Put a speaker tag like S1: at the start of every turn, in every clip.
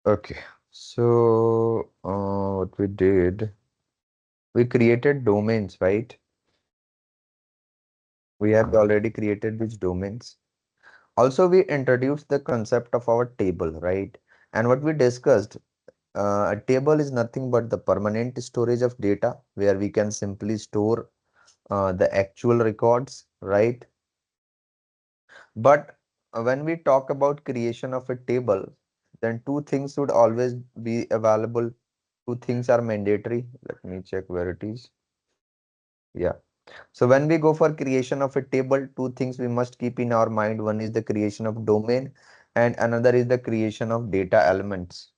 S1: Okay, so what we did, we created domains, right? We have already created these domains. Also, we introduced the concept of our table, right? And what we discussed, a table is nothing but the permanent storage of data where we can simply store the actual records, right? But when we talk about creation of a table, then two things should always be available. Two things are mandatory. Let me check where it is. Yeah. So when we go for creation of a table, two things we must keep in our mind. One is the creation of domain and another is the creation of data elements.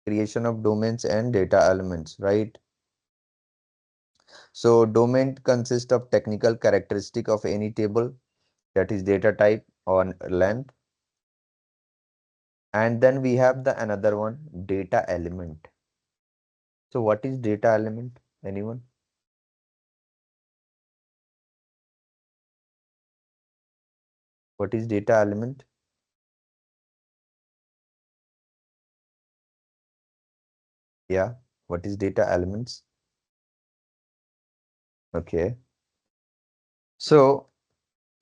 S1: Creation of domains and data elements, right? So domain consists of technical characteristic of any table, that is data type or length. And then we have the another one, data element. So what is data element? Anyone? What is data element? Yeah. What is data elements? Okay. So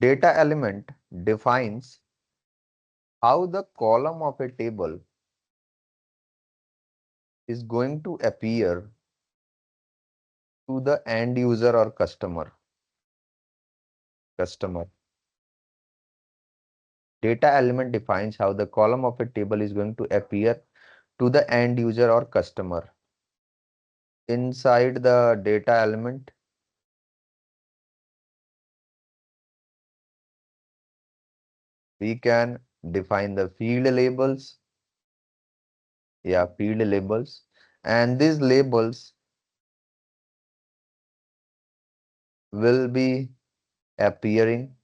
S1: data element defines how the column of a table is going to appear to the end user or customer. Data element defines how the column of a table is going to appear to the end user or customer. Inside the data element, we can define the field labels. Yeah, field labels. And these labels will be appearing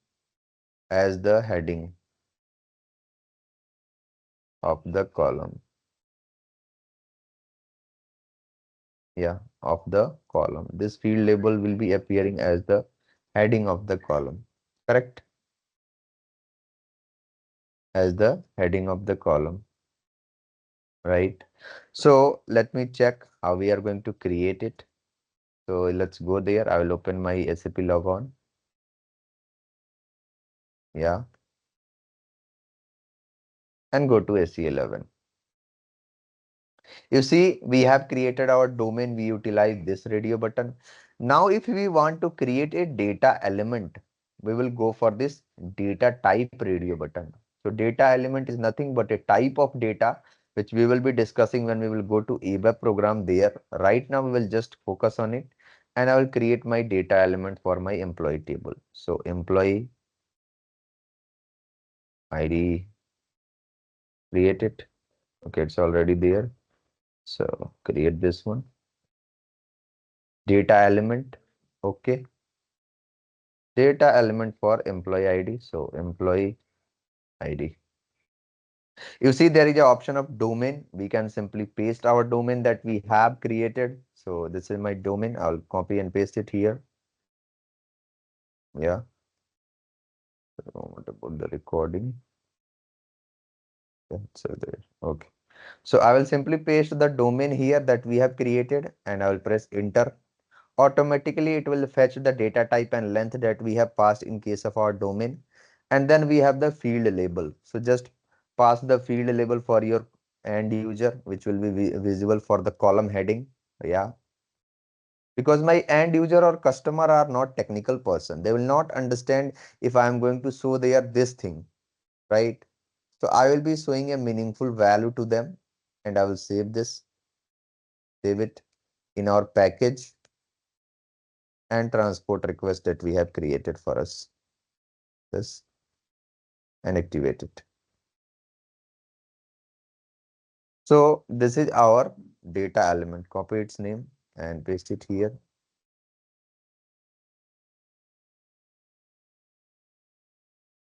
S1: as the heading of the column. Yeah, of the column. This field label will be appearing as the heading of the column. Correct? As the heading of the column. Right? So let me check how we are going to create it. So let's go there. I will open my SAP logon. Yeah. And go to SE11. You see, we have created our domain. We utilize this radio button. Now, if we want to create a data element, we will go for this data type radio button. So data element is nothing but a type of data, which we will be discussing when we will go to ABAP program there. Right now, we will just focus on it and I will create my data element for my employee table. So employee ID, create it. Okay, it's already there. So create this one. Data element. Okay. Data element for employee ID. So employee ID. You see there is an option of domain. We can simply paste our domain that we have created. So this is my domain. I'll copy and paste it here. Yeah. So what about the recording? Yeah, so there. Okay. So I will simply paste the domain here that we have created and I will press enter. Automatically it will fetch the data type and length that we have passed in case of our domain. And then we have the field label. So just pass the field label for your end user, which will be visible for the column heading. Yeah. Because my end user or customer are not technical person. They will not understand if I am going to show there this thing, right? So I will be showing a meaningful value to them and I will save this, save it in our package and transport request that we have created for us. This and activate it. So this is our data element. Copy its name and paste it here.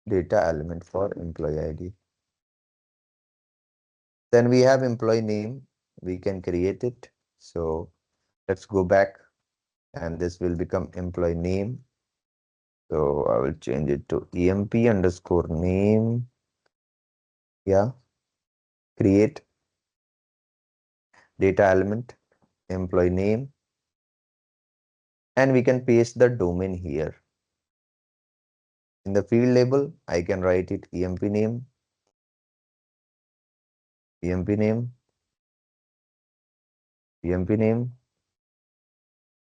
S1: Data element for employee ID. Then we have employee name. We can create it. So let's go back and this will become employee name. So I will change it to EMP underscore name. Yeah. Create. data element, employee name, and we can paste the domain here. In the field label, I can write it EMP name, EMP name, EMP name,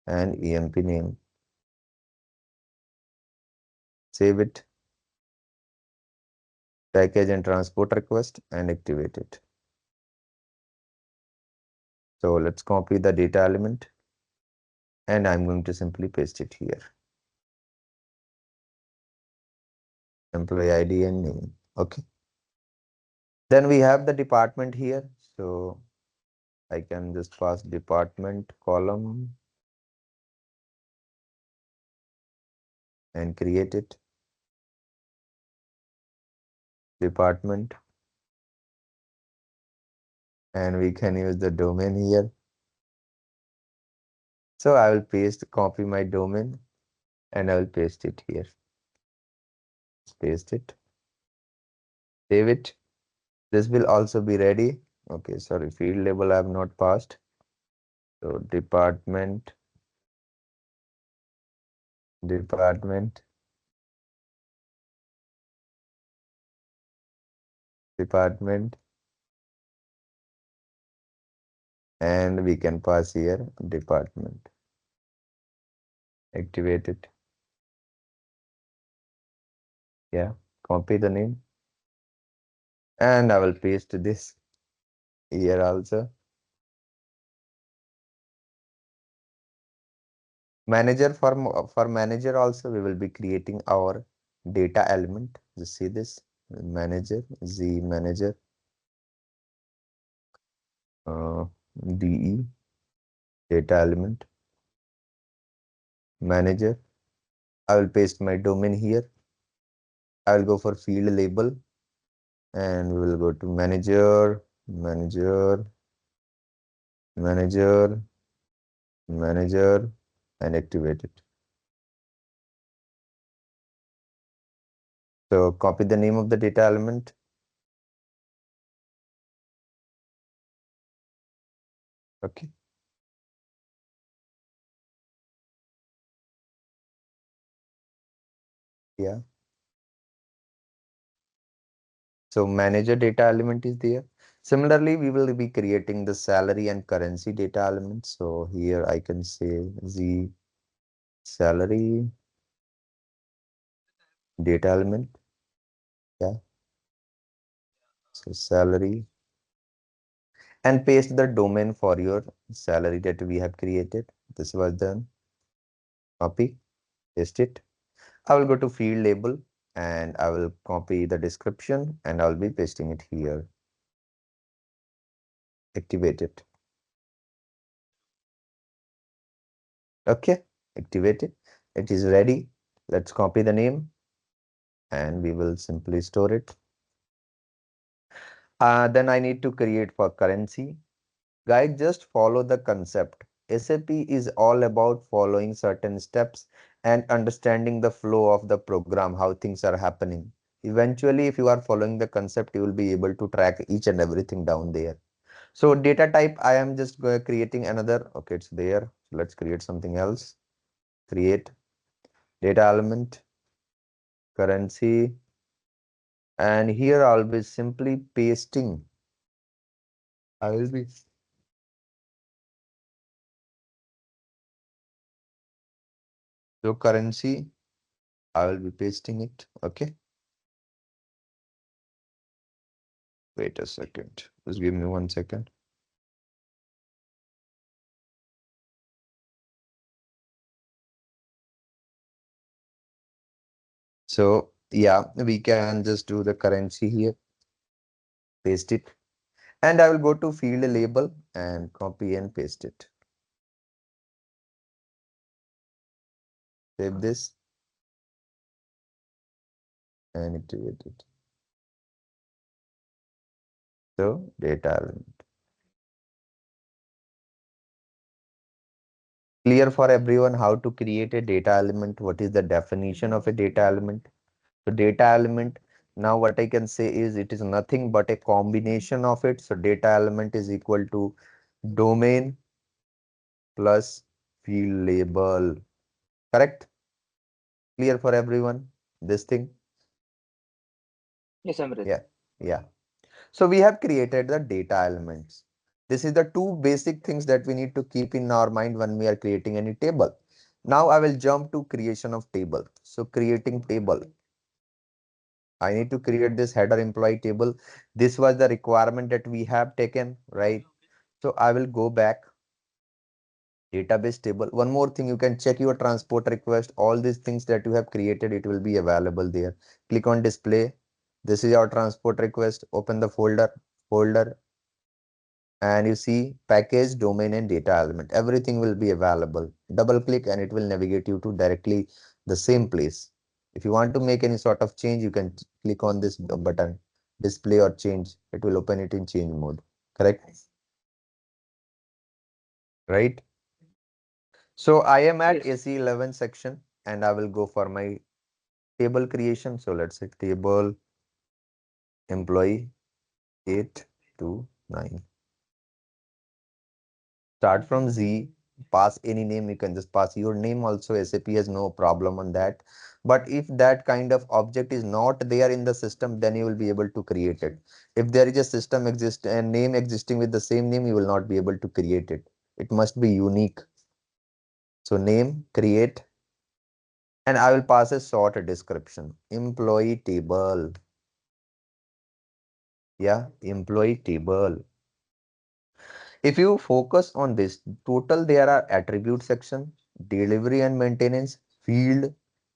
S1: and EMP name. Save it, package and transport request, and activate it. So let's copy the data element, and I'm going to simply paste it here. Employee ID and name. Okay. Then we have the department here. So I can just pass department column and create it. Department. And we can use the domain here. So I will copy my domain, and I will paste it here. Paste it. Save it. This will also be ready. Okay, sorry, field label I have not passed. So department, department, department, and we can pass here department. Activate it. Yeah, copy the name, and I will paste this here also. Manager, for manager also we will be creating our data element. Just see this manager, Z manager, uh, DE data element, manager. I will paste my domain here. I will go for field label, and we will go to manager, manager, manager, manager, and activate it. So copy the name of the data element. Okay. Yeah. So manager data element is there. Similarly, we will be creating the salary and currency data elements. So here I can say the salary data element. Yeah. So salary, and paste the domain for your salary that we have created. This was done. Copy, paste it. I will go to field label, and I will copy the description, and I'll be pasting it here. Activate it. Okay, activate it. It is ready. Let's copy the name, and we will simply store it. Then I need to create for currency. Guys, just follow the concept. SAP is all about following certain steps and understanding the flow of the program, how things are happening. Eventually, if you are following the concept, you will be able to track each and everything down there. So data type, I am just creating another. Okay, it's there. So let's create something else. Create data element, currency, and here I'll be simply pasting. I will be so currency. I will be pasting it. Okay. Wait a second. Just give me 1 second. So yeah, we can just do the currency here, paste it, and I will go to field label and copy and paste it. Save this and activate it. So data element. Clear for everyone how to create a data element. What is the definition of a data element? So data element, now what I can say is it is nothing but a combination of it. So data element is equal to domain plus field label. Correct? Clear for everyone? This thing?
S2: Yes, Amrit.
S1: Yeah. Yeah. So we have created the data elements. This is the two basic things that we need to keep in our mind when we are creating any table. Now I will jump to creation of table. So creating table. I need to create this header employee table. This was the requirement that we have taken, right? So I will go back database table. One more thing, you can check your transport request. All these things that you have created, it will be available there. Click on display. This is our transport request. Open the folder, and you see package, domain, and data element. Everything will be available. Double click and it will navigate you to directly the same place. If you want to make any sort of change, you can click on this button, display or change. It will open it in change mode. Correct? Right? So I am at
S2: Yes.
S1: AC11 section and I will go for my table creation. So let's say table employee 8 to 9. Start from Z, pass any name. You can just pass your name also. SAP has no problem on that. But if that kind of object is not there in the system, then you will be able to create it. If there is a system exist and name existing with the same name, you will not be able to create it. It must be unique. So name, create, and I will pass a short description. Employee table. Yeah, employee table. If you focus on this, total there are attribute section, delivery and maintenance, field,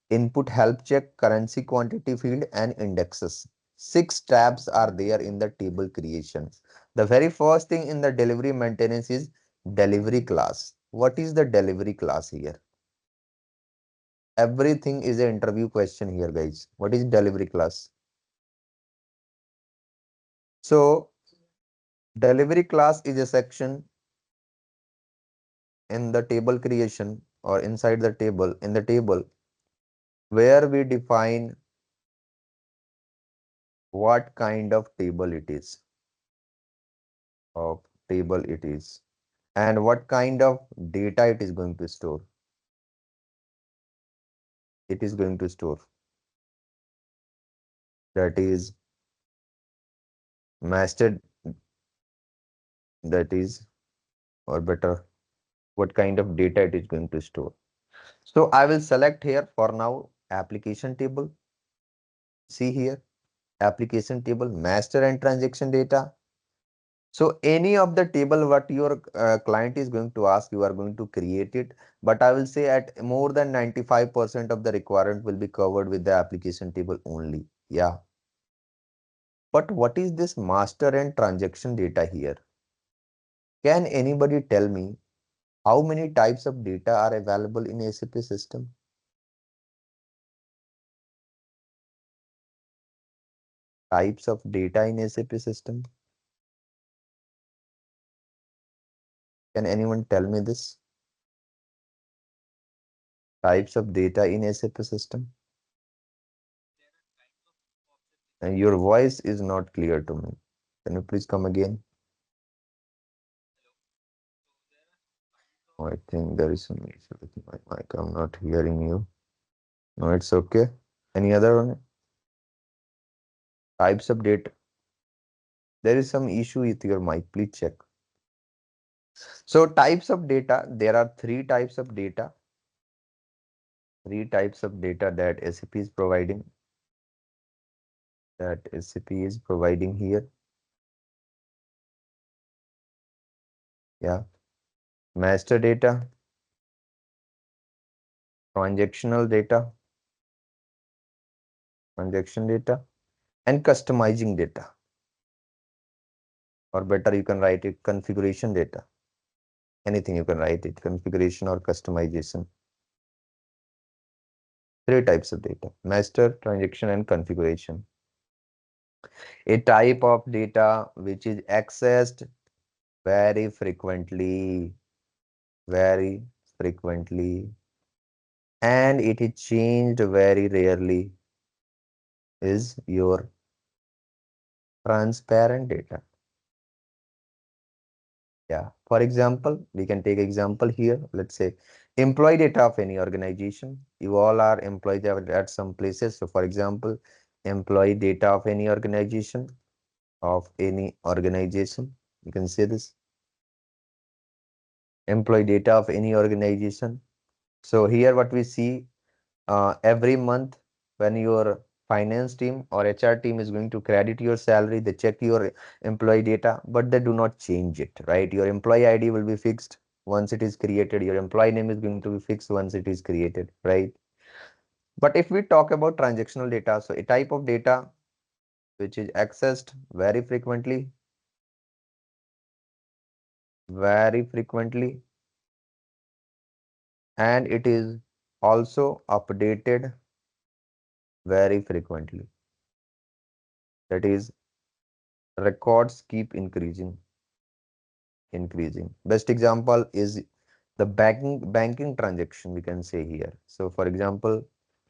S1: input help check, currency quantity field, and indexes. 6 tabs are there in the table creation. The very first thing in the delivery maintenance is delivery class. What is the delivery class here? Everything is an interview question here, guys. What is delivery class? So, delivery class is a section in the table creation or inside the table, in the table where we define what kind of table it is, of table it is, and what kind of data it is going to store. It is going to store, that is master, that is, or better, what kind of data it is going to store. So I will select here for now application table. See here, application table, master and transaction data. So any of the table what your client is going to ask, you are going to create it. But I will say at more than 95% of the requirement will be covered with the application table only. Yeah. But what is this master and transaction data here? Can anybody tell me how many types of data are available in SAP system? Types of data in SAP system. Can anyone tell me this? Types of data in SAP system. And your voice is not clear to me. Can you please come again? Oh, I think there is some issue with my mic. I'm not hearing you. No, it's okay. Any other one? Types of data. There is some issue with your mic. Please check. So types of data, there are three types of data. Three types of data that SAP is providing. That SAP is providing here. Yeah. Master data, transactional data, transaction data, and customizing data. Or better, you can write it configuration data. Anything you can write it, configuration or customization. Three types of data: master, transaction, and configuration. A type of data which is accessed very frequently, very frequently, and it is changed very rarely is your transparent data. Yeah. For example, we can take example here. Let's say employee data of any organization. You all are employees at some places. So for example, employee data of any organization, of any organization. You can say this. Employee data of any organization. So here what we see, every month when your finance team or HR team is going to credit your salary, they check your employee data, but they do not change it, right? Your employee ID will be fixed once it is created. Your employee name is going to be fixed once it is created, right? But if we talk about transactional data, so a type of data which is accessed very frequently, and it is also updated very frequently. That is, records keep increasing. Best example is the banking transaction, we can say here. So for example,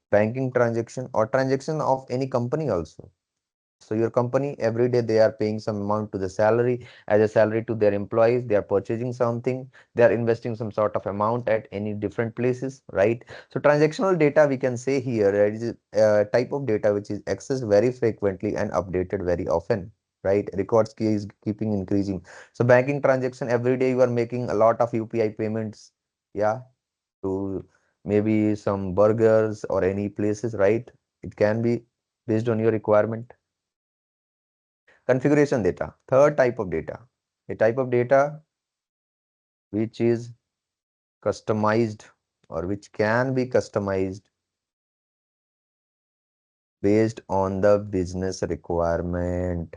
S1: banking transaction or transaction of any company also. So your company every day they are paying some amount to the salary as a salary to their employees. They are purchasing something. They are investing some sort of amount at any different places, right? So transactional data we can say here is a type of data which is accessed very frequently and updated very often, right? Records key is keeping increasing. So banking transaction every day you are making a lot of UPI payments, yeah, to maybe some burgers or any places, right? It can be based on your requirement. Configuration data, third type of data, a type of data which is customized or which can be customized based on the business requirement.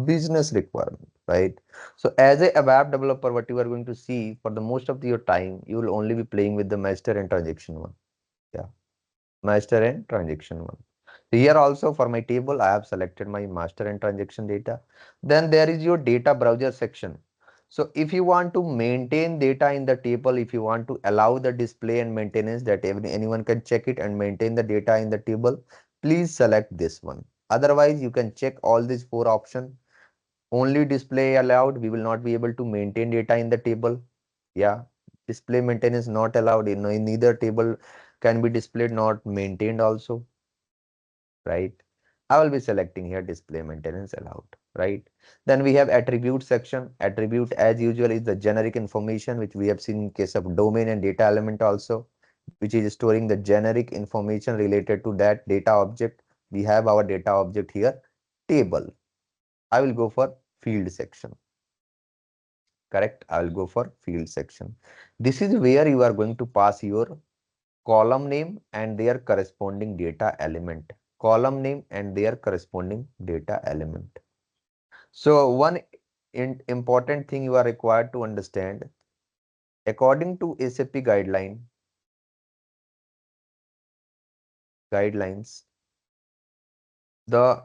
S1: Business requirement, right? So as a ABAP developer, what you are going to see for the most of your time, you will only be playing with the master and transaction one. Yeah, master and transaction one. Here also for my table, I have selected my master and transaction data. Then there is your data browser section. So if you want to maintain data in the table, if you want to allow the display and maintenance that anyone can check it and maintain the data in the table, please select this one. Otherwise, you can check all these four options. Only display allowed. We will not be able to maintain data in the table. Yeah, display maintenance not allowed. In neither table can be displayed, not maintained also, right? I will be selecting here display maintenance allowed, right? Then we have attribute section. Attribute as usual is the generic information which we have seen in case of domain and data element also, which is storing the generic information related to that data object. We have our data object here, table. I will go for field section. Correct. I will go for field section. This is where you are going to pass your column name and their corresponding data element. Column name and their corresponding data element. So one important thing you are required to understand, according to SAP guidelines, the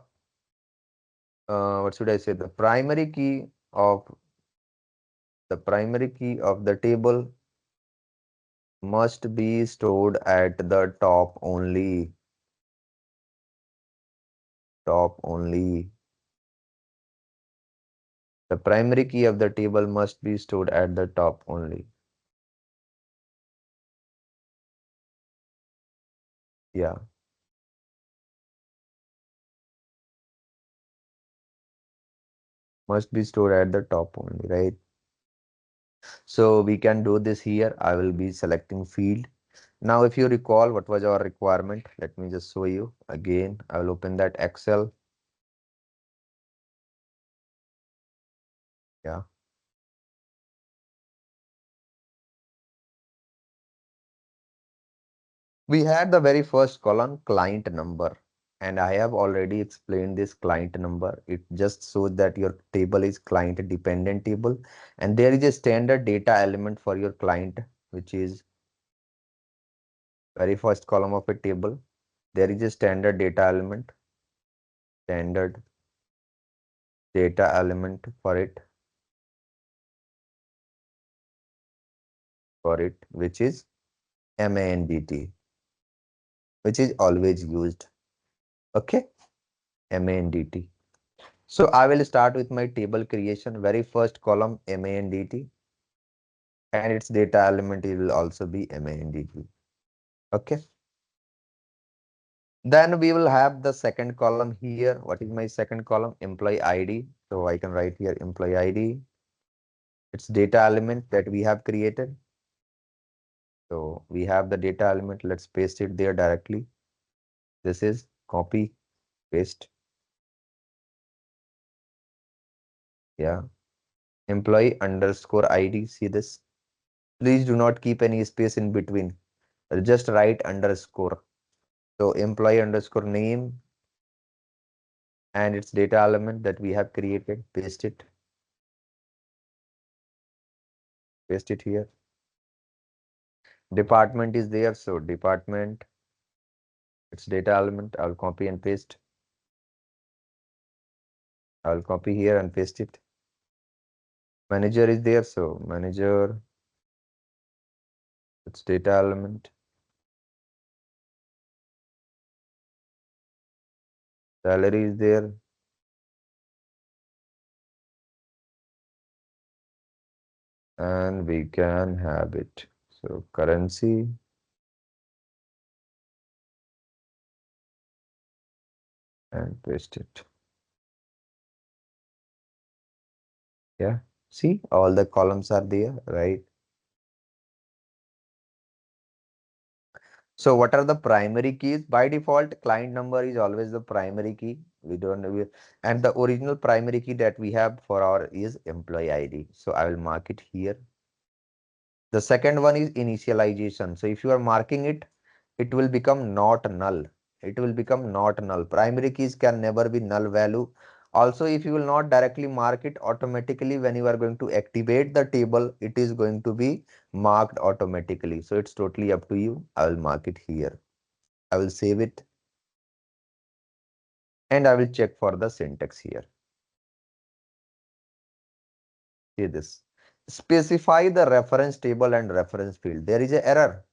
S1: what should I say? The primary key of the table must be stored at the top only. Top only. The primary key of the table must be stored at the top only. Yeah, must be stored at the top only, right? So we can do this here. I will be selecting field. Now, if you recall what was our requirement, let me just show you again. I will open that Excel. Yeah. We had the very first column client number, and I have already explained this client number. It just shows that your table is client dependent table, and there is a standard data element for your client, which is very first column of a table. There is a standard data element for it, which is MANDT, which is always used. Okay, MANDT. So I will start with my table creation. Very first column MANDT, and its data element will also be MANDT. Okay. Then we will have the second column here. What is my second column? Employee ID. So I can write here employee ID. It's data element that we have created. So we have the data element. Let's paste it there directly. This is copy, paste. Yeah. Employee underscore ID. See this? Please do not keep any space in between. Just write underscore. So employee underscore name and its data element that we have created. Paste it. Paste it here. Department is there. So department, its data element. I'll copy and paste. I'll copy here and paste it. Manager is there. So manager, its data element. Salary is there. And we can have it. So currency and paste it. Yeah. See, all the columns are there, right? So what are the primary keys? By default, client number is always the primary key. And the original primary key that we have for our is employee ID. So I will mark it here. The second one is initialization. So if you are marking it, it will become not null. It will become not null. Primary keys can never be null value. Also, if you will not directly mark it automatically, when you are going to activate the table, it is going to be marked automatically. So it's totally up to you. I will mark it here. I will save it and I will check for the syntax here. See this. Specify the reference table and reference field. There is an error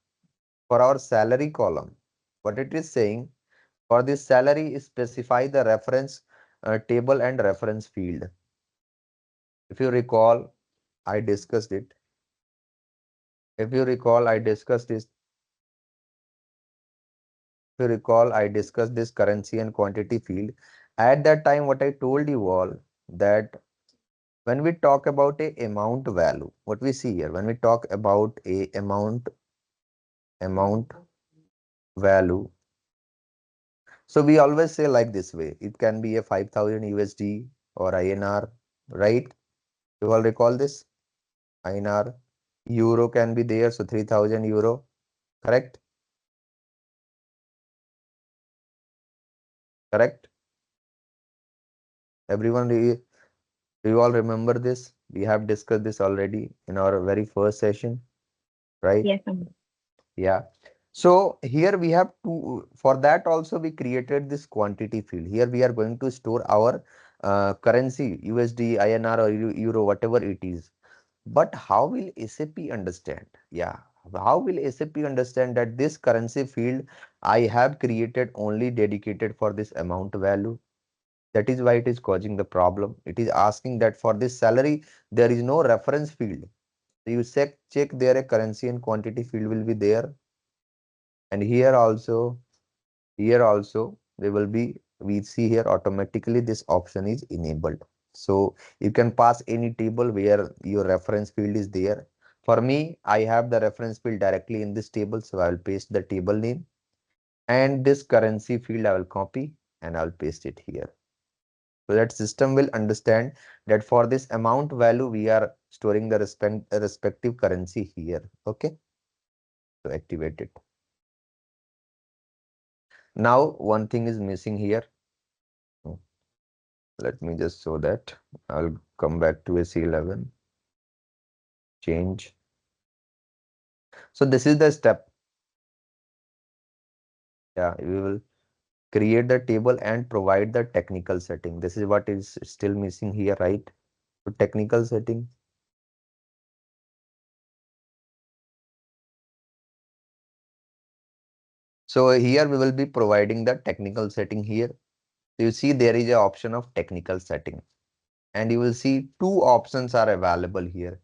S1: for our salary column. What it is saying, for this salary, specify the reference table and reference field. If you recall, I discussed it. If you recall, I discussed this. If you recall, I discussed this currency and quantity field. At that time, what I told you all that when we talk about a amount value, what we see here, when we talk about a amount value, so we always say like this way, it can be a 5,000 USD or INR, right? You all recall this? INR, euro can be there, so 3,000 euro, correct? Correct? Everyone, do you all remember this? We have discussed this already in our very first session, right?
S2: Yes,
S1: Yeah. So here we have to, for that also we created this quantity field. Here we are going to store our currency, USD, INR or euro, whatever it is. But how will SAP understand? Yeah. How will SAP understand that this currency field I have created only dedicated for this amount value? That is why it is causing the problem. It is asking that for this salary, there is no reference field. So you check there a currency and quantity field will be there. And here also they will be, we see here automatically this option is enabled. So you can pass any table where your reference field is there. For me, I have the reference field directly in this table. So I will paste the table name and this currency field I will copy and I'll paste it here. So that system will understand that for this amount value, we are storing the respective currency here. Okay. So activate it. Now, one thing is missing here. Let me just show that. I'll come back to AC11, change. So this is the step. Yeah, we will create the table and provide the technical setting. This is what is still missing here, right? So technical setting. So here we will be providing the technical setting here. You see there is an option of technical setting, and you will see two options are available here: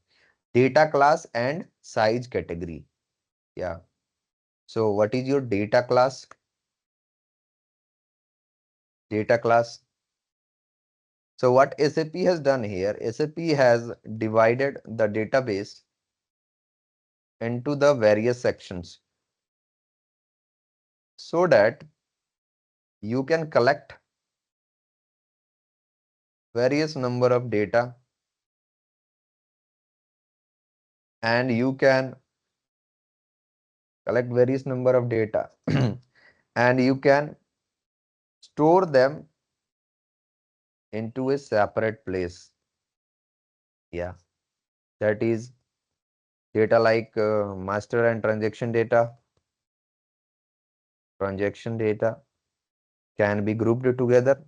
S1: data class and size category. Yeah. So what is your data class? Data class. So what SAP has done here, SAP has divided the database into the various sections so that you can collect various number of data, and you can collect various number of data and you can store them into a separate place. Yeah, that is data like master and transaction data can be grouped together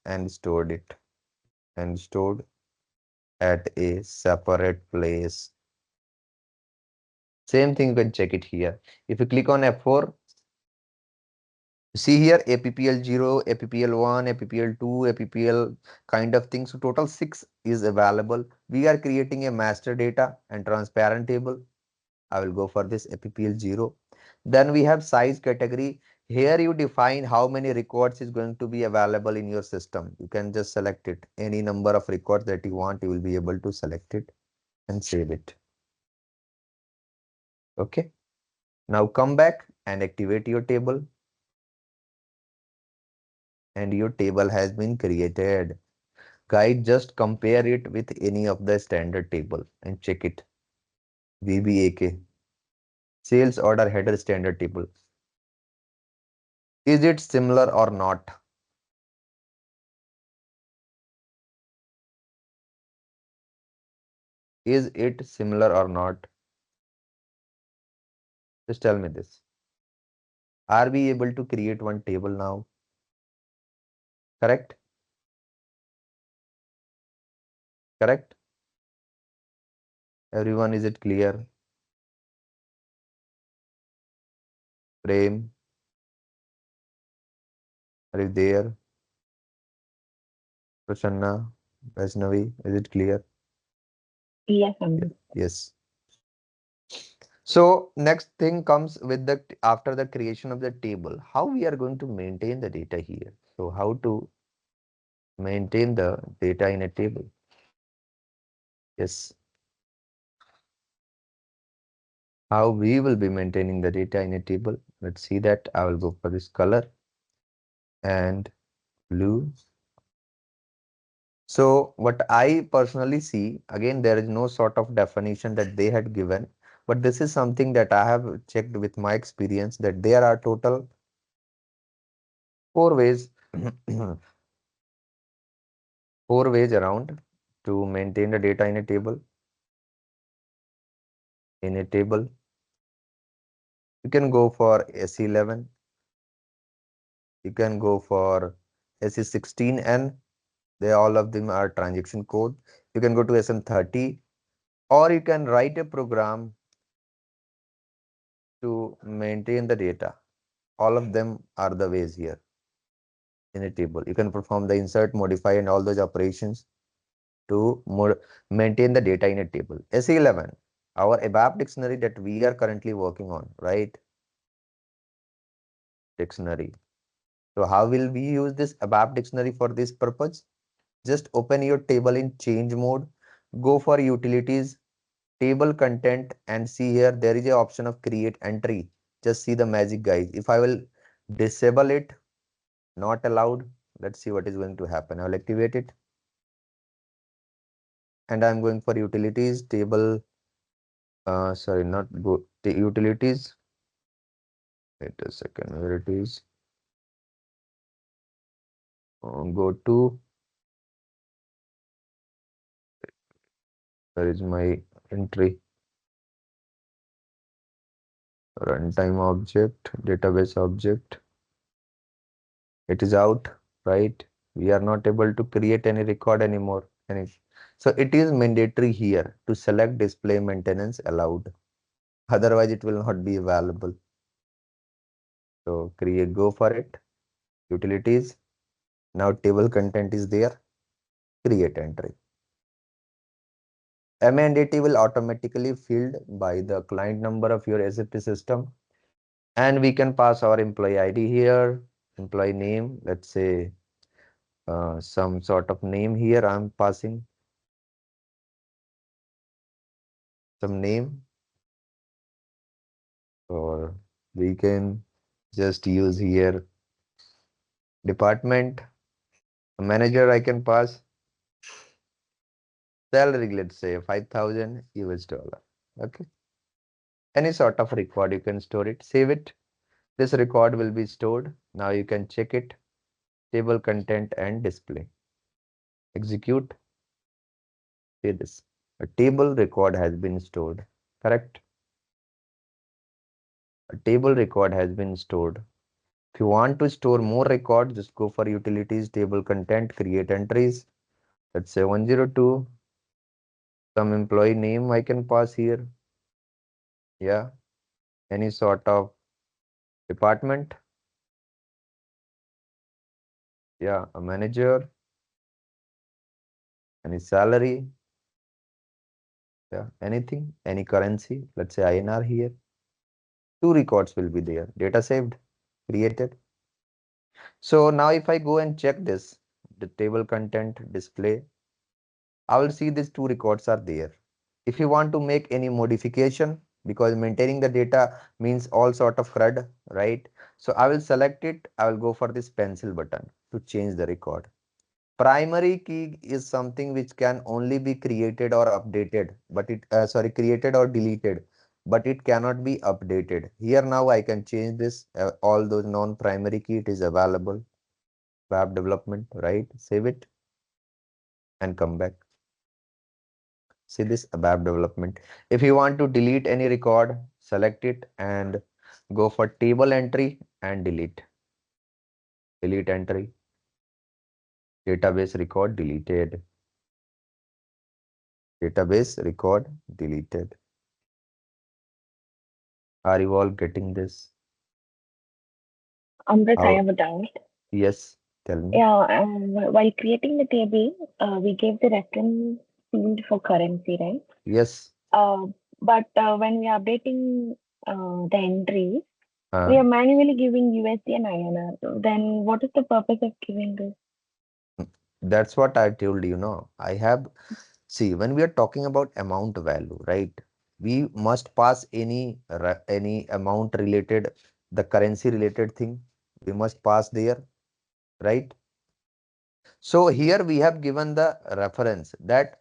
S1: and stored at a separate place. Same thing, you can check it here. If you click on F4, see here APPL0, APPL1, APPL2, APPL kind of thing. So total 6 is available. We are creating a master data and transparent table. I will go for this APPL0. Then we have size category. Here you define how many records is going to be available in your system. You can just select it. Any number of records that you want, you will be able to select it and save it. Okay. Now come back and activate your table. And your table has been created. Guys, just compare it with any of the standard table and check it. VBAK, sales order header standard table. Is it similar or not? Is it similar or not? Just tell me this. Are we able to create one table now? Correct? Correct? Everyone, is it clear? Prem, are you there? Prasanna, Vaishnavi, is it clear?
S2: Yes, Amit.
S1: Yes. So next thing comes with the after the creation of the table, how we are going to maintain the data here. So how to maintain the data in a table? Yes. How we will be maintaining the data in a table? Let's see that. I will go for this color and blue. So what I personally see, again, there is no sort of definition that they had given, but this is something that I have checked with my experience, that there are total 4 ways, 4 ways around to maintain the data in a table. You can go for SE11, you can go for SE16N, they all of them are transaction code. You can go to SM30, or you can write a program to maintain the data. All of them are the ways here in a table. You can perform the insert, modify, and all those operations to maintain the data in a table. SE11, our ABAP dictionary that we are currently working on, right? Dictionary. So how will we use this ABAP dictionary for this purpose? Just open your table in change mode, go for utilities, table content, and see here there is a option of create entry. Just see the magic, guys. If I will disable it, not allowed, let's see what is going to happen. I will activate it, and I'm going for utilities, table, sorry, not go the utilities. Wait a second, where it is. Go to, where is my entry? Runtime object, database object. It is out, right? We are not able to create any record anymore. So it is mandatory here to select display maintenance allowed. Otherwise, it will not be available. So create, go for it. Utilities. Now table content is there. Create entry. M&AT will automatically filled by the client number of your SAP system. And we can pass our employee ID here, employee name, let's say some sort of name here. I'm passing some name, or we can just use here department manager. I can pass salary, let's say 5,000 US dollar. Okay. Any sort of record, you can store it, save it. This record will be stored. Now you can check it, table content and display. Execute. See this. A table record has been stored. Correct. A table record has been stored. If you want to store more records, just go for utilities, table content, create entries. Let's say 102. Some employee name I can pass here. Yeah. Any sort of department. Yeah. A manager. Any salary. Yeah. Anything. Any currency. Let's say INR here. Two records will be there. Data saved. Created. So now if I go and check this, the table content display, I will see these two records are there. If you want to make any modification, because maintaining the data means all sort of CRUD, right? So I will select it. I will go for this pencil button to change the record. Primary key is something which can only be created or updated, but created or deleted, but it cannot be updated. Here now I can change this. All those non-primary key, it is available. Web development, right? Save it and come back. See this ABAP development. If you want to delete any record, select it and go for table entry and delete. Delete entry. Database record deleted. Database record deleted. Are you all getting this?
S2: Amrit, I
S1: How?
S2: have a doubt.
S1: Yes, tell me.
S2: Yeah, while creating the table, we gave the reference field for currency, right?
S1: Yes.
S2: Uh, but when we are updating the entries, we
S1: Uh,
S2: are manually giving USD and INR. Then what is the purpose of giving this?
S1: that's what I told you, no. I have, see, when we are talking about amount value, right? We must pass any amount related, the currency related thing. We must pass there, right? So here we have given the reference that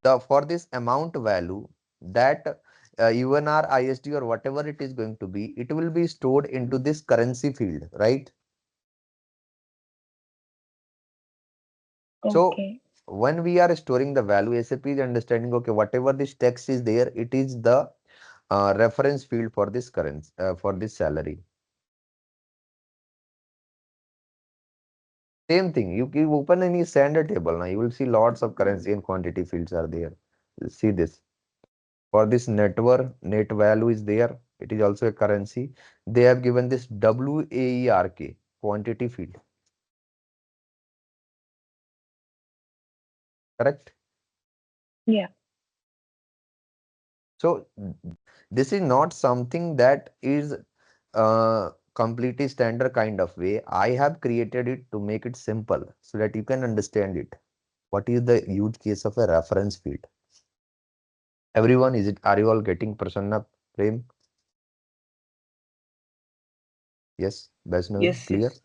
S1: the for this amount value that UNR, ISD or whatever it is going to be, it will be stored into this currency field, right? So
S2: Okay,
S1: when we are storing the value, SAP is understanding, okay, whatever this text is there, it is the reference field for this currency, for this salary. Same thing, you open any standard table now, you will see lots of currency and quantity fields are there. See this. For this network, net value is there. It is also a currency. They have given this WAERK, quantity field. Correct?
S2: yeah,
S1: So this is not something that is completely standard kind of way. I have created it to make it simple so that you can understand it. What is the use case of a reference field? Everyone, are you all getting Prasanna, Prem? Yes, Vaishnavi,
S3: Yes,
S1: clear?
S3: yes.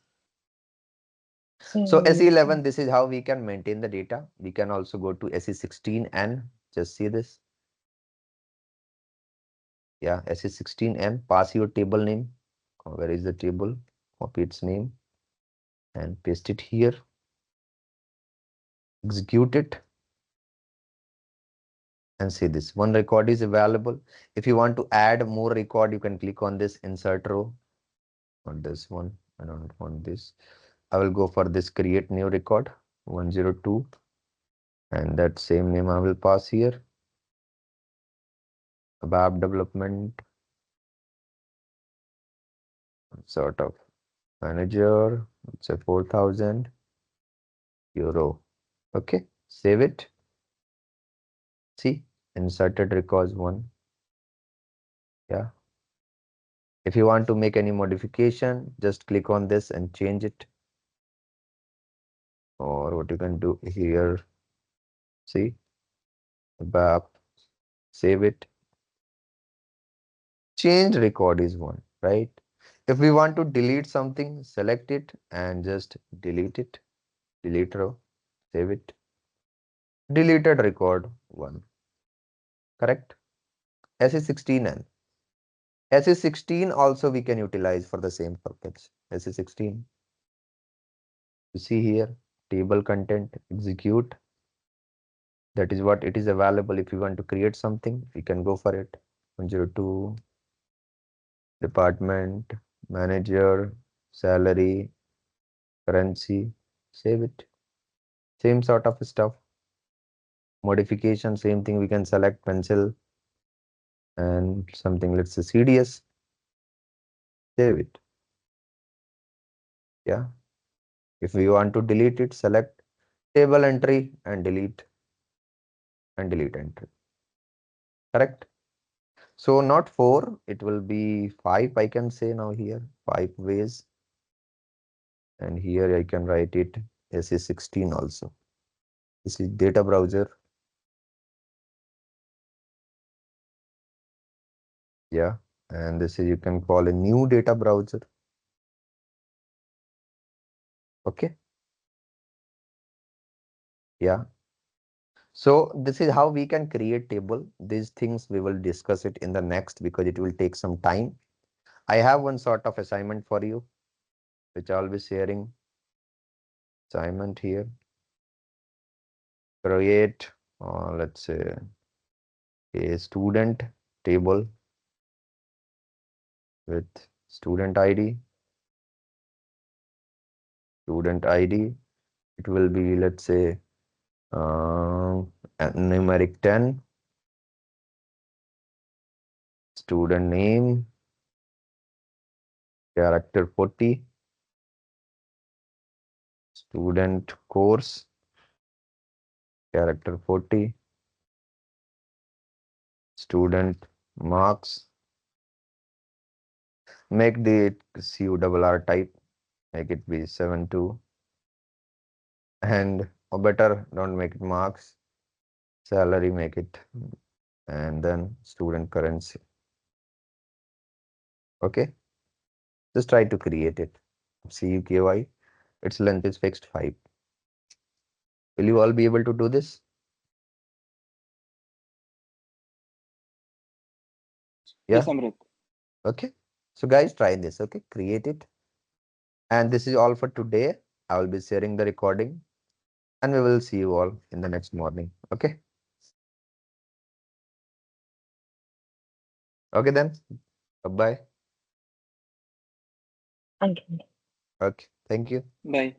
S1: So
S2: yes,
S1: SE11, this is how we can maintain the data. We can also go to SE16 and just see this. Yeah, SE16M, pass your table name. Where is the table? Copy its name and paste it here. Execute it and see this. One record is available. If you want to add more record, you can click on this insert row. Not this one. I don't want this. I will go for this create new record 102 and that same name I will pass here. ABAP development sort of manager, let's say 4,000 euro. Okay, save it. See, inserted records one. Yeah. If you want to make any modification, just click on this and change it. Or what you can do here, see, ABAP, save it. Change record is one, right? If we want to delete something, select it and just delete it. Delete row, save it. Deleted record one, correct? SE16N. SE16 also we can utilize for the same purpose. SE16, you see here, table content, execute. That is what it is available. If you want to create something, you can go for it. 102, department, manager, salary, currency, save it. Same sort of stuff. Modification, same thing. We can select pencil and something, let's say CDS, save it. Yeah. If we want to delete it, select table entry and delete entry. Correct? So not four, it will be five, I can say now here, five ways. And here I can write it SA16 also. This is data browser. Yeah. And this is, you can call a new data browser. Okay. Yeah. So this is how we can create table. These things we will discuss it in the next because it will take some time. I have one sort of assignment for you, which I'll be sharing. Assignment here. Create, let's say, a student table with student ID. Student ID. It will be, let's say, numeric 10. Student name, character 40. Student course, character 40. Student marks. Make the CURR type. Make it be 72. And or better, don't make it marks. Salary, make it. And then student currency. Okay. Just try to create it. CUKY. Its length is fixed 5. Will you all be able to do this?
S3: Yes,
S1: Yeah.
S3: Amrit.
S1: Okay. So guys, try this. Okay. Create it. And this is all for today. I will be sharing the recording and we will see you all in the next morning. Okay. Okay then. Bye bye.
S2: Okay.
S1: Okay. Thank you.
S3: Bye.